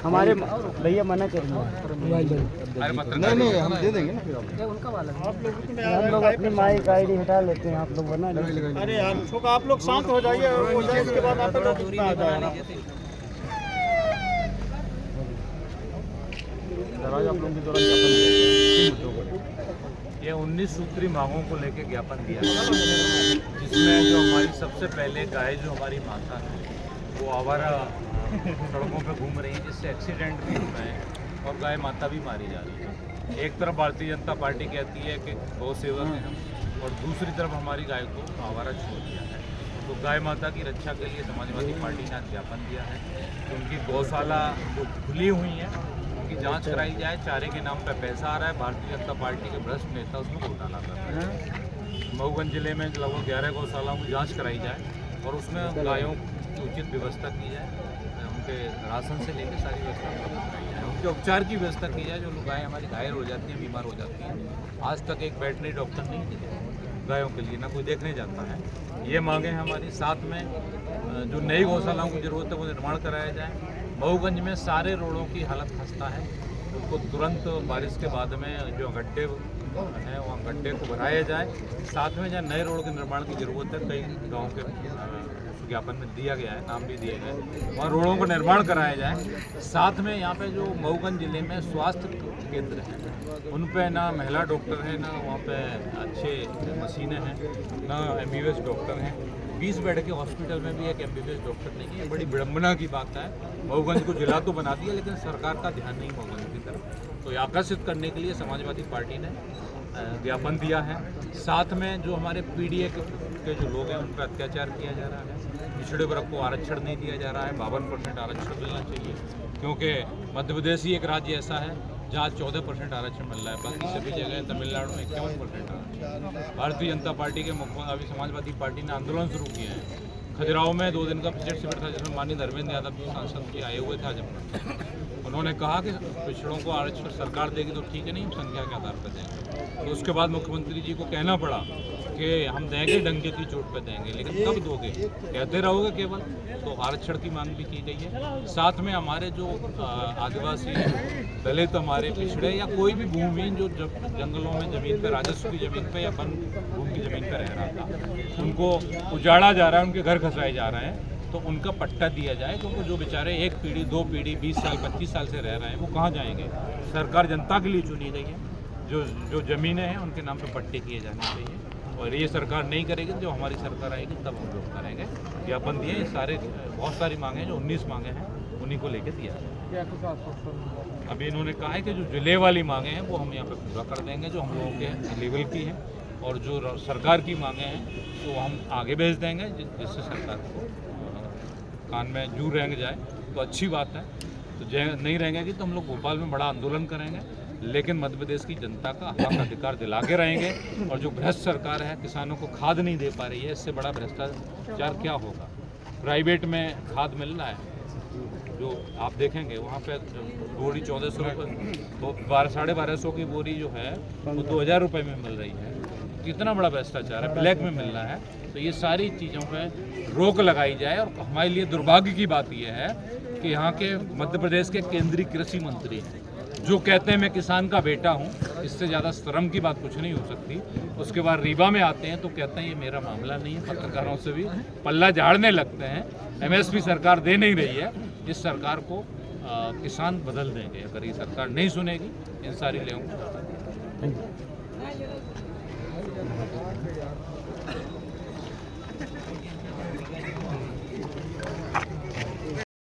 हमारे भैया मना करेंगे। नहीं हम दे देंगे ना फिर हम लोग अपनी माइक आईडी हटा लेते हैं, आप लोग बना लीजिए। अरे यार छोटा आप लोग शांत हो जाइए, हो जाए उसके बाद आप लोग दूरी आ जाएगा। आप लोगों के दौरान ज्ञापन दिया ये 19 सूत्री मांगों को लेकर ज्ञापन दिया है, जिसमें जो हमारी सबसे पहले गाय जो हमारी माता है वो आवारा सड़कों पे घूम रही है, जिससे एक्सीडेंट भी हुए हैं और गाय माता भी मारी जा रही है। एक तरफ भारतीय जनता पार्टी कहती है कि गौ सेवक है हम, और दूसरी तरफ हमारी गाय को आवारा छोड़ दिया है। तो गाय माता की रक्षा के लिए समाजवादी पार्टी ने ज्ञापन दिया है कि उनकी गौशाला जो खुली हुई है उनकी जांच कराई जाए। चारे के नाम पर पैसा आ रहा है, भारतीय जनता पार्टी के भ्रष्ट नेता उसमें घोटाला कर रहे हैं। मऊगंज जिले में लगभग 11 गौशालाओं की जाँच कराई जाए और उसमें गायों की उचित व्यवस्था की जाए, उनके राशन से लेकर सारी व्यवस्था कराई जाए, उनके उपचार की व्यवस्था की जाए। जो लोग गायें हमारी घायल हो जाती हैं, बीमार हो जाती हैं, आज तक एक वेटनरी डॉक्टर नहीं दिखे गायों के लिए, ना कोई देखने जाता है। ये मांगे हैं हमारी। साथ में जो नई गौशालाओं की ज़रूरत है वो निर्माण कराया जाए। मऊगंज में सारे रोडों की हालत खस्ता है, उनको तुरंत बारिश के बाद में जो गड्ढे हैं वहाँ गड्ढे को भराया जाए। साथ में जहाँ नए रोड के निर्माण की ज़रूरत है, कई गाँव के ज्ञापन में दिया गया है, नाम भी दिए गए, वहाँ रोडों का निर्माण कराया जाए। साथ में यहाँ पे जो मऊगंज जिले में स्वास्थ्य केंद्र हैं उन पे ना महिला डॉक्टर हैं, ना वहाँ पे अच्छे मशीनें हैं, ना MBBS डॉक्टर हैं। 20 बेड के हॉस्पिटल में भी एक MBBS डॉक्टर नहीं है। बड़ी विडम्बना की बात है। मऊगंज को जिला तो बना दिया, लेकिन सरकार का ध्यान नहीं मऊगंज की तरफ। तो ये आकर्षित करने के लिए समाजवादी पार्टी ने ज्ञापन दिया है। साथ में जो हमारे PDA के जो लोग हैं उन पर अत्याचार किया जा रहा है, पिछड़े वर्ग को आरक्षण नहीं दिया जा रहा है। 52% आरक्षण मिलना चाहिए, क्योंकि मध्य प्रदेश ही एक राज्य ऐसा है जहाँ 14% आरक्षण मिल रहा है, बाकी सभी जगह तमिलनाडु में 51% आरक्षण। भारतीय जनता पार्टी के मुख्यमंत्री अभी समाजवादी पार्टी ने आंदोलन शुरू किया है। खजुराहो में 2 दिन का बजट शिविर था, जिसमें माननीय धर्मेंद्र यादव जी सांसद जी आए हुए थे जब उन्होंने कहा कि पिछड़ों को आरक्षण सरकार देगी तो ठीक है, नहीं हम संख्या के आधार पर देंगे। तो उसके बाद मुख्यमंत्री जी को कहना पड़ा कि हम देंगे, डंके की चोट पे देंगे, लेकिन कब दोगे, कहते रहोगे केवल। तो आरक्षण की मांग भी की गई है। साथ में हमारे जो आदिवासी दलित हमारे पिछड़े या कोई भी भूमिहीन जो जंगलों में ज़मीन पर, राजस्व की ज़मीन पर या वन भूमि की ज़मीन पर रह रहा था, उनको उजाड़ा जा रहा है, उनके घर खसाए जा रहे हैं, तो उनका पट्टा दिया जाए। क्योंकि जो बेचारे 1 पीढ़ी 2 पीढ़ी 20 साल 25 साल से रह रहे हैं वो कहाँ जाएंगे। सरकार जनता के लिए चुनी गई है, जो ज़मीनें हैं उनके नाम पे पट्टे किए जाने चाहिए, और ये सरकार नहीं करेगी। जो हमारी सरकार आएगी तब हम लोग करेंगे। ज्ञापन दिए, सारे बहुत सारी मांगे हैं, जो 19 मांगे हैं उन्हीं को लेकर दिया है। अभी इन्होंने कहा है कि जो जिले वाली मांगे हैं वो हम यहाँ पे पूरा कर देंगे, जो हम लोगों के लेवल की हैं, और जो सरकार की मांगे हैं तो हम आगे भेज देंगे, जिससे सरकार को कान में जू रेंग जाए तो अच्छी बात है। तो नहीं रहेंगे तो हम लोग भोपाल में बड़ा आंदोलन करेंगे, लेकिन मध्य प्रदेश की जनता का हक अधिकार दिला के रहेंगे। और जो भ्रष्ट सरकार है, किसानों को खाद नहीं दे पा रही है, इससे बड़ा भ्रष्टाचार क्या होगा। प्राइवेट में खाद मिल रहा है, जो आप देखेंगे वहाँ पे बोरी 1400 रुपये, 1250 की बोरी जो है वो 2000 रुपये में मिल रही है। कितना बड़ा भ्रष्टाचार है, ब्लैक में मिल रहा है। तो ये सारी चीज़ों पे रोक लगाई जाए। और हमारे लिए दुर्भाग्य की बात यह है कि यहाँ के मध्य प्रदेश के केंद्रीय कृषि मंत्री हैं, जो कहते हैं मैं किसान का बेटा हूँ, इससे ज़्यादा शर्म की बात कुछ नहीं हो सकती। उसके बाद रीवा में आते हैं तो कहते हैं ये मेरा मामला नहीं है, पत्रकारों से भी पल्ला झाड़ने लगते हैं। MSP सरकार दे नहीं रही है, इस सरकार को किसान बदल देंगे अगर ये सरकार नहीं सुनेगी इन सारी लोगों को।